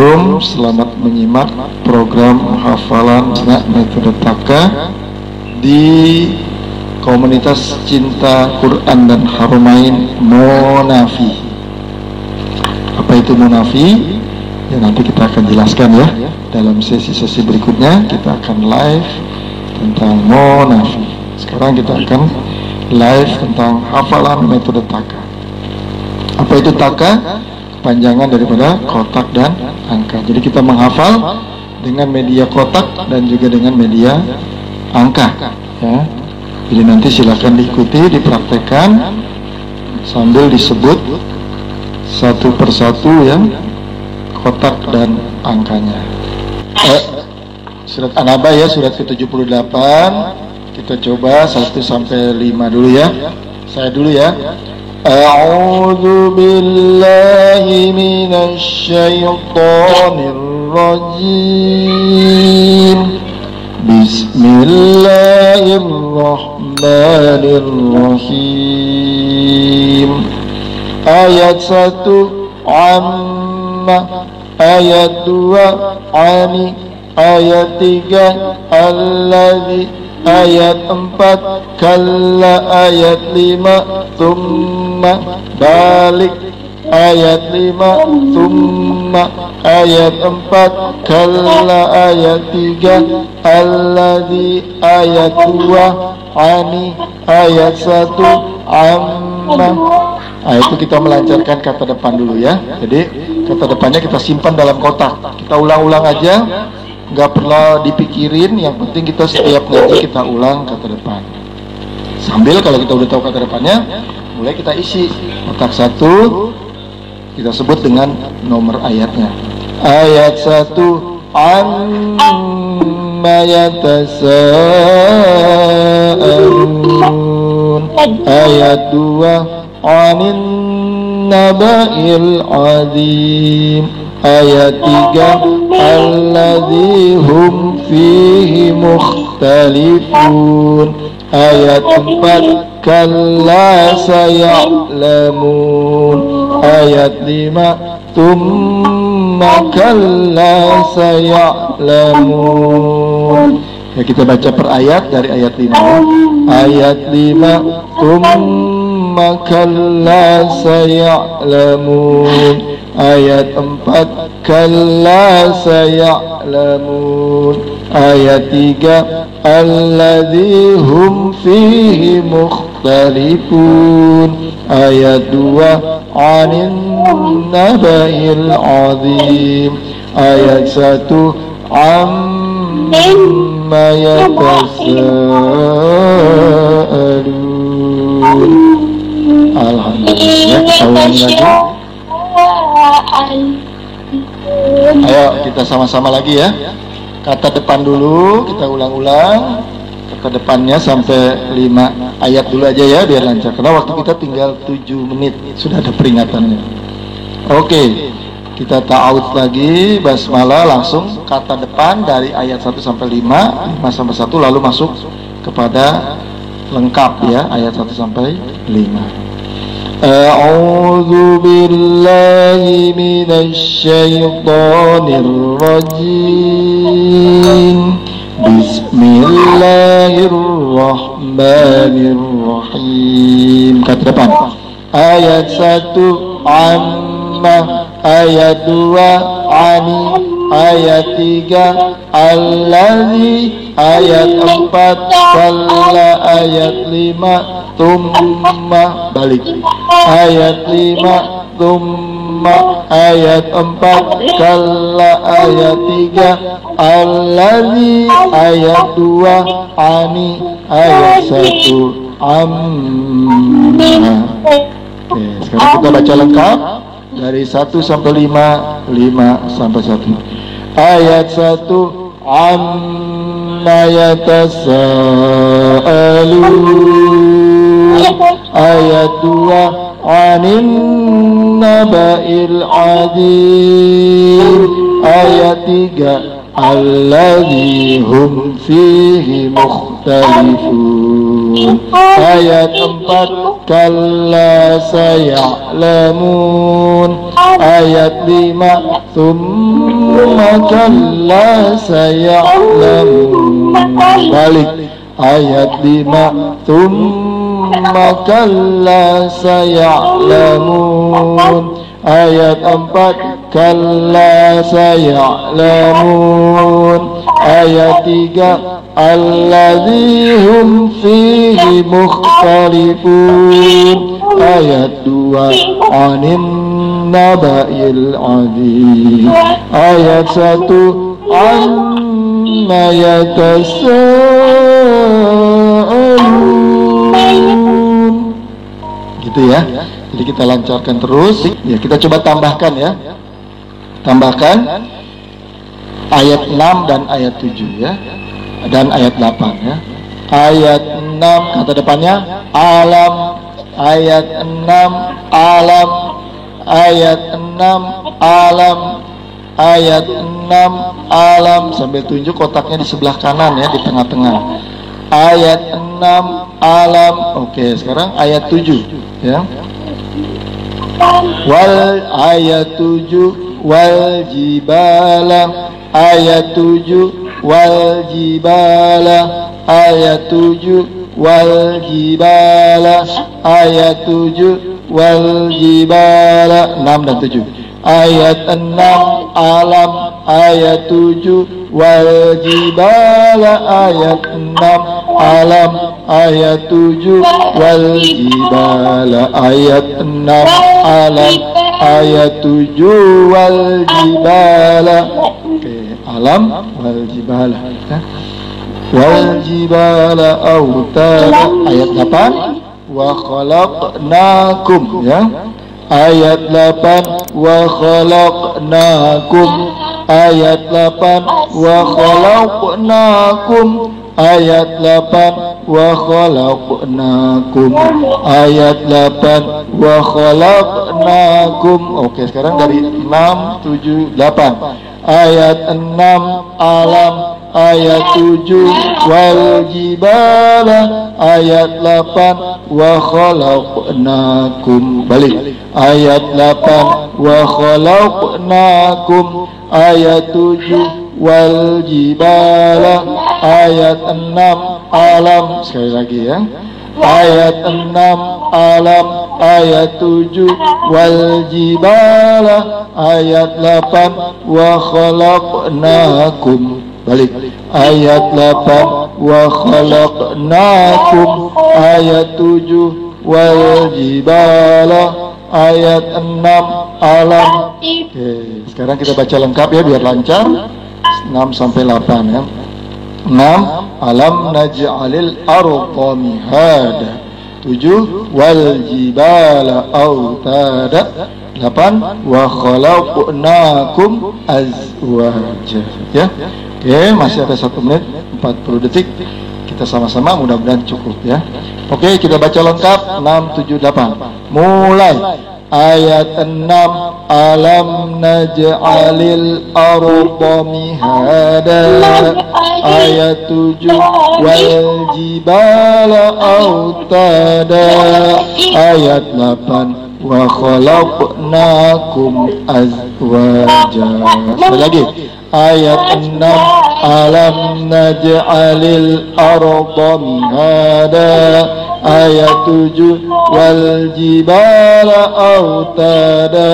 Assalamualaikum, selamat menyimak program hafalan metode Taka di komunitas cinta Quran dan Haramain Monafi. Apa itu Monafi? Ya, nanti kita akan jelaskan ya. Dalam sesi-sesi berikutnya kita akan live tentang Monafi. Sekarang kita akan live tentang hafalan metode Taka. Apa itu Taka? Panjangan daripada kotak dan angka. Jadi kita menghafal dengan media kotak dan juga dengan media angka ya. Jadi nanti silakan diikuti, dipraktekkan sambil disebut satu persatu ya kotak dan angkanya. Surat An-Naba ya, surat ke-78. Kita coba 1 sampai 5 dulu ya. Saya dulu ya. A'udzu billahi minasy syaithanir rajim. Bismillahirrahmanirrahim. Ayat 1 amma, ayat 2 ani, ayat 3 alladzi, ayat 4 kalla, ayat 5 thumma balik, ayat 5 thumma, ayat 4 kalla, ayat 3 alladzi, ayat 2 ani, ayat 1 amma. Nah, itu kita melancarkan kata depan dulu ya. Jadi kata depannya kita simpan dalam kotak. Kita ulang-ulang aja, nggak perlu dipikirin. Yang penting kita setiap ngaji kita ulang kata depan. Sambil kalau kita udah tahu kata depannya, mulai kita isi kotak 1. Kita sebut dengan nomor ayatnya. Ayat 1 amma yatasaalun. Ayat 2 anin naba'il azim. Ayat 3 alladzi hum fihi mukhtalifun. Ayat 4 kalla saya'lamun. Ayat 5 thumma kalla saya'lamun. Ya, kita baca per ayat dari ayat 5 ya. Ayat 5 thumma kalla saya'lamun. Ayat 4 kalla saya'lamun. Ayat 3 alladzi hum fihi mukhtalifun. Ayat 2 anin naba'il azim. Ayat 1 amma yatasaalun. Alhamdulillah. Kita ulangi lagi. Ayo kita sama-sama lagi ya. Kata depan dulu kita ulang-ulang. Kata depannya sampai 5 ayat dulu aja ya biar lancar. Karena waktu kita tinggal 7 menit. Sudah ada peringatannya. Oke. Kita ta'awudz lagi, basmalah, langsung kata depan dari ayat 1 sampai 5, 5 sampai 1, lalu masuk kepada lengkap ya ayat 1 sampai 5. A'udzu billahi minasy syaithanir rajim. Bismillahirrahmanirrahim. Kata depan. Ayat 1 amma, ayat 2 ani, ayat 3 alladzi, ayat 4 kalla, ayat 5 thumma balik, ayat 5 thumma, ayat 4 kalla, ayat 3 alladzi, ayat 2 ani, ayat 1 amma. Oke, sekarang kita baca lengkap dari 1 sampai 5, 5 sampai 1. Ayat 1 amma yatasaalun. Ayat 2 anin naba'il azim. Ayat 3 alladzi hum fihi mukhtalifun. Ayat 4, kalla saya'lamun. Ayat 5, thumma kalla saya'lamun. Balik. Ayat 5, thumma kalla saya'lamun. Ayat 4, kalla saya'lamun. Ayat 3, alladzi hum fihi mukhtalifun. Ayat 2, anin naba'il azim. Ayat 1, amma yatasa'alun. Gitu ya. Jadi kita lancarkan terus. Ya, kita coba tambahkan ya. Tambahkan ayat 6 dan ayat 7 ya. Dan ayat 8 ya. Ayat 6 kata depannya alam. Ayat 6 alam. Ayat 6 alam. Ayat 6 alam, sambil tunjuk kotaknya di sebelah kanan ya, di tengah-tengah. Ayat 6 alam. Oke, sekarang ayat 7 ya. Wal ayat 7 wal jibala. Ayat 7 wal jibala. Ayat 7 wal jibala. Ayat 7 wal jibala. 6 dan 7. Ayat 6 alam. Ayat 7 wal jibala. Ayat 6 alam. Ayat 7 wal jibala. Ayat 6 alam. Ayat 7 wal jibala. Oke, alam wal jibala. Wal jibala autada. Ayat 8, wa khalaqnakum ya. Ayat 8, wa khalaqnakum. Ayat 8, wa khalaqnakum. Ayat 8, wa khalaqnakum. Ayat 8, wa khalaqnakum. Oke, sekarang dari 6, 7, 8. Ayat 6 alam. Ayat 7 wal jibala. Ayat 8 wa khalaqnakum. Balik. Ayat 8 wa khalaqnakum. Ayat 7 wal jibala. Ayat 6 alam. Sekali lagi ya. Ayat 6 alam. Ayat 7 wal jibala. Ayat 8 wa khalaqnakum. Balik. Ayat 8 wa khalaqnakum. Ayat 7 wal jibala. Ayat 6 alam. Oke, sekarang kita baca lengkap ya biar lancar. 6 sampai 8 ya. 6 alam naj'alil arda mihada. 7 wal jibala autada. 8 wa khalaqnakum azwaja ya. Oke, masih ada 1 menit 40 detik. Kita sama-sama, mudah-mudahan cukup ya. Oke, kita baca lengkap 6, 7, 8. Mulai. Ayat 6 alam naj'alil arda mihada. Ayat 7 wal jibala autada. Ayat 8 wa khalaqnakum azwaja. Sekali lagi. Ayat 6 alam naj'alil arda mihada. Ayat 7 wal jibala autada.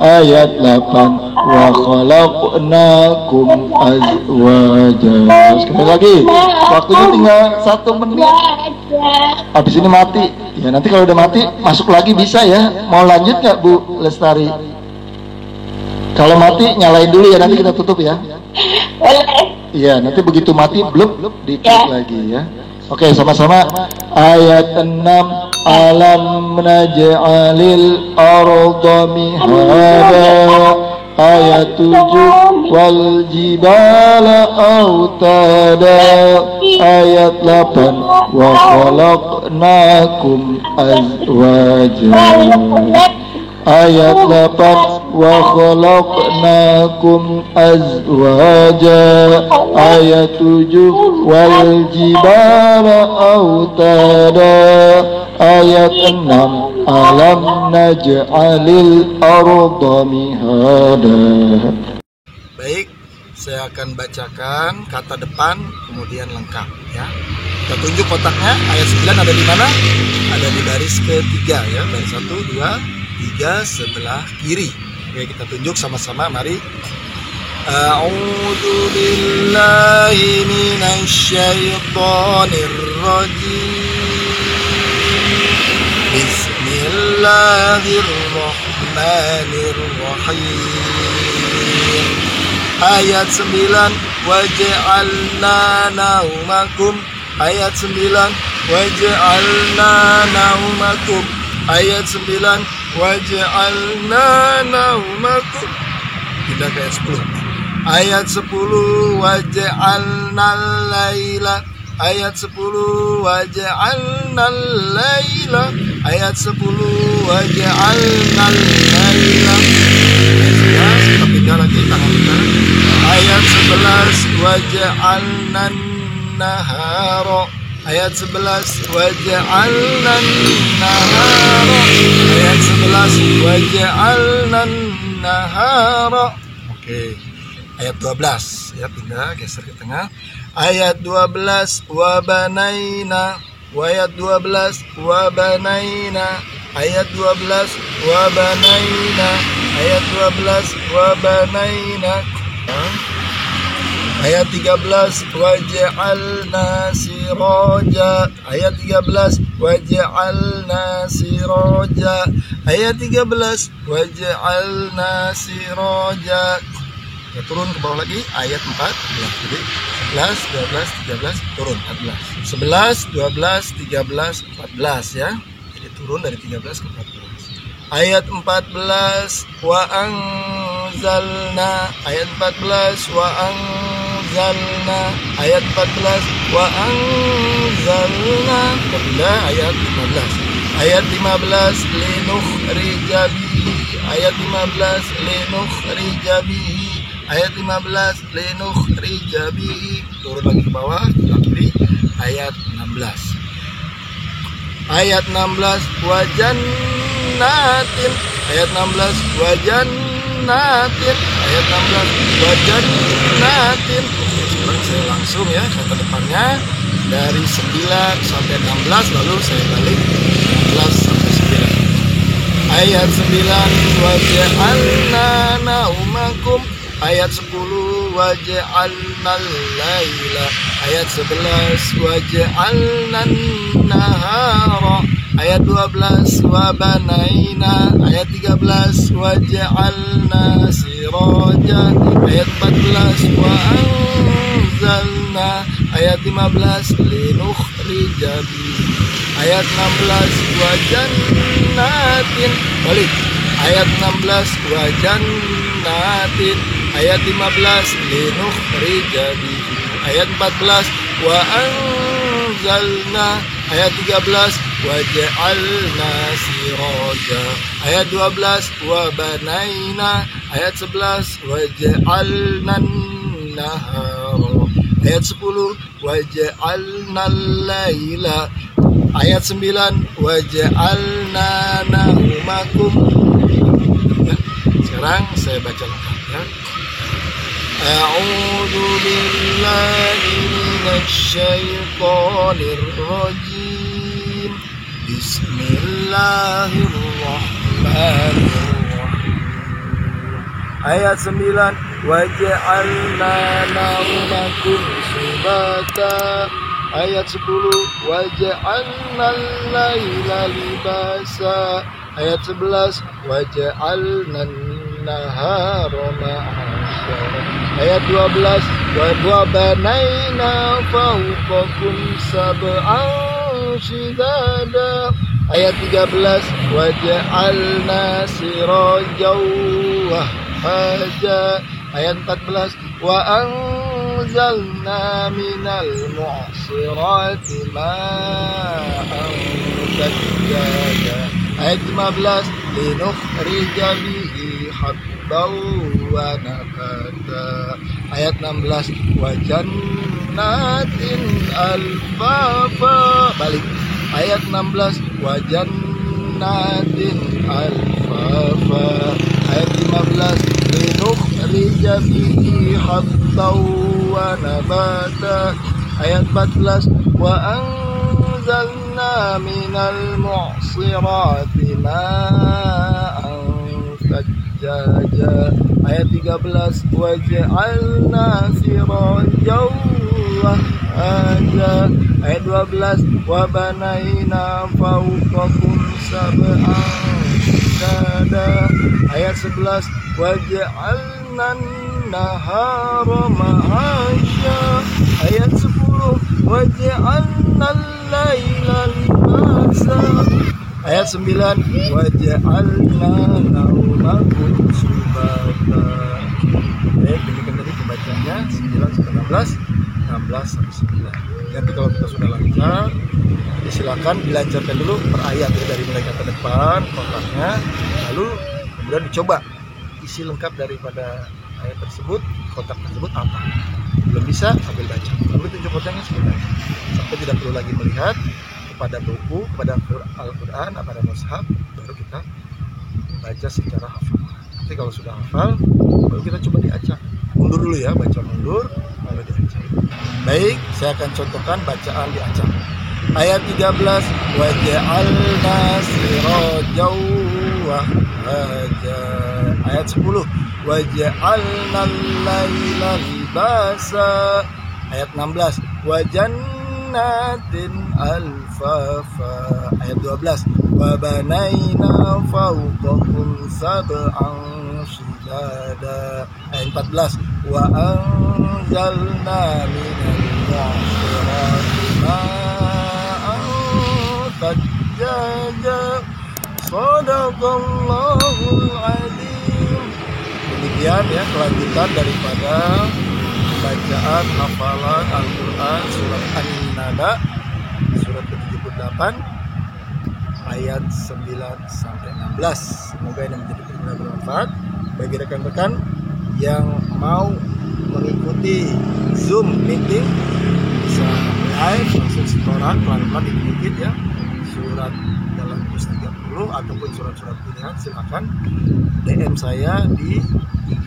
Ayat 8 wa khalaqnakum azwaja. Sekali lagi. Waktunya tinggal 1 menit. Habis ini mati. Ya nanti kalau udah mati masuk lagi bisa ya. Mau lanjut nggak Bu Lestari? Kalau mati nyalain dulu ya, nanti kita tutup ya. Boleh. Iya, nanti begitu mati blub ditutup lagi ya. Oke, sama-sama. Ayat 6 alam naj'alil arda mihada. Ayat 7 wal jibala autada. Ayat 8 wa khalaqnakum azwaja. ayat 8 wa khalaqnakum azwaja, ayat 7 wal jibala autada, ayat 6 alam naj'alil arda mihada. Baik, saya akan bacakan kata depan kemudian lengkap ya. Kita tunjuk kotaknya, ayat 9 ada di mana? Ada di baris ketiga ya, baris 1, 2, 3 sebelah kiri. Oke, kita tunjuk sama-sama, mari. A'udzu billahi minasyaitonir rajim. Bismillahirrahmanirrahim. Ayat 9 waj'alna naumakum, ayat 9 waj'alna naumakum, ayat 9 waj'alna naumakum. Pindah ke ayat 10. Ayat 10 waj'alna laila, ayat 10 waj'alna laila, ayat 10 waj'alna laila. Kita pindah lagi tangan kita. Ayat 11 waj'alna nahara, ayat 11 waj'alna nahara, ayat 11 waj'alna nahara. Oke. Ayat 12 ya, pindah geser ke tengah. Ayat 12 wa banaina, ayat 12 wa banaina, ayat 12 wa banaina, ayat 12 wa banaina. Ayat 13 waj'alna siraja, ayat 13 waj'alna siraja, ayat 13 waj'alna siraja. Ya, turun ke bawah lagi ayat 4. Jadi 11, 12, 13 turun 14. 11, 12, 13, 14 ya. Jadi turun dari 13 ke 14. Ayat 14 wa anzalna, ayat 14 wa anzalna, ayat 14 wa anzalna. Kemudian ayat 15. Ayat 15 linukhrija bihi, ayat 15 linukhrija bihi, ayat 15 linukhrija bihi. Turun lagi ke bawah sebelah kiri ayat 16. Ayat 16 wa jannatin, ayat 16 wa jannatin, ayat 16 wa jannatin. Oke, sekarang saya langsung ya kata depannya dari 9 sampai 16, lalu saya balik 16 sampai 9. Ayat 9 waj'alna naumakum, ayat 10 waj'alna laila, ayat 11 waj'alna nahara, ayat 12 wa banaina, ayat 13 waj'alna siraja, ayat 14 wa anzalna, ayat 15 linukhrija bihi, ayat 16 wa jannatin. Balik. Ayat 16 wa jannatin, ayat 15 linukhrija bihi, ayat 14 wa anzalna, ayat 13 waj'alna siraja, ayat 12 wa banaina, ayat 11 waj'alna nahara, ayat 10 waj'alna laila, ayat 9 waj'alna naumakum. Ya, sekarang saya baca lengkap ya. A'udzu billahi minasyaitonir rajim. Bismillahirrahmanirrahim. Ayat 9 waj'alna naumakum subata, ayat 10 waj'alna laila libasa, ayat 11 waj'alna nahara ma'asha, ayat 12 wa banaina fawqakum sab'an shidada, ayat 13 waj'alna sirajan wahhaja, ayat 14 wa anzalna minal mu'sirati ma'an sajjada, ayat 15 linukhrija bihi habban wa nabata. Ayat 16 wa jannatin alfafa. Balik. Ayat 16 wa jannatin alfafa. Ayat 15 linukhrija bihi habban wa nabata. Ayat 14 wa anzalna minal mu'sirati ma'an sajjaja. Ayat 13 wa ja'alna sirajan wahhaja. Ayat 12 wa banayna fawqakum sab'an shidada. Ayat 11 wa ja'alna nahara ma'asya. Ayat 10 wa ja'alna al-laila libasa. Ayat 9 wa ja'alna naumakum subata. Demikian tadi pembacanya 9 sampai 16, 16 sampai 9. Nanti kalau kita sudah lancar, silakan dilancarkan dulu per ayat ya, dari mulai kata depan kotaknya, lalu kemudian dicoba isi lengkap daripada ayat tersebut, kotak tersebut apa. Belum bisa sambil baca, lalu tunjuk kotaknya sebenarnya sampai tidak perlu lagi melihat kepada buku, kepada Al-Quran, kepada mushaf, baru kita baca secara hafal. Nanti kalau sudah hafal, baru kita coba diacak. Mundur dulu ya, baca mundur, lalu diacak. Baik, saya akan contohkan bacaan diacak. Ayat 13 wa ja'alna sirajan wahhaja. Ayat 10 wa ja'alna al-laila libasa. Ayat 16 wa jannatin alfafa. Ayat 12 wa banayna fawqakum sab'an shidada. Ayat 14 wa anzalna minal mu'sirati ma'an sajjaja. Shadaqallahul azim. Demikian ya kelanjutan daripada bacaan hafalan Al-Quran surat An-Naba surat ke-78 ayat 9 sampai 16. Semoga ini menjadi bermanfaat bagi rekan-rekan yang mau mengikuti Zoom meeting, bisa live langsung setoran pelan-pelan dikit ya surat dalam juz 30 ataupun surat-surat pilihan, silakan DM saya di IG.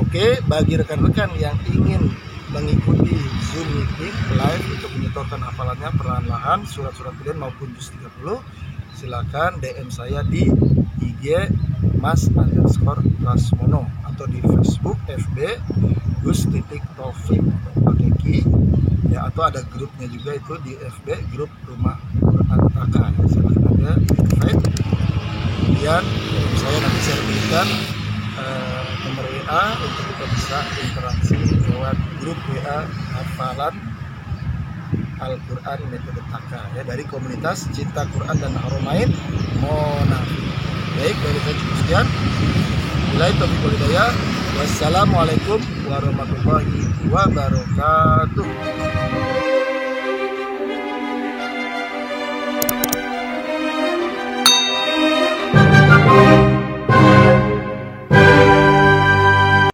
Oke, bagi rekan-rekan yang ingin mengikuti Zoom meeting live untuk menyetorkan hafalannya perlahan-lahan surat-surat pilihan maupun juz 30, silakan DM saya di IG Mas_Prasmono atau di Facebook FB Gus.Taufik pakai Ki ya, atau ada grupnya juga itu di FB grup Rumah Quran AK ya, silakan aja invite. Kemudian saya nanti saya berikan nomor WA untuk kita bisa interaksi lewat grup WA hafalan Al-Quran Metode TAK ya, dari komunitas Cinta Quran dan Haramain Monafi. Baik, dari saya cukup sekian. Mulai taufiq wal hidayah. Wassalamualaikum warahmatullahi wabarakatuh.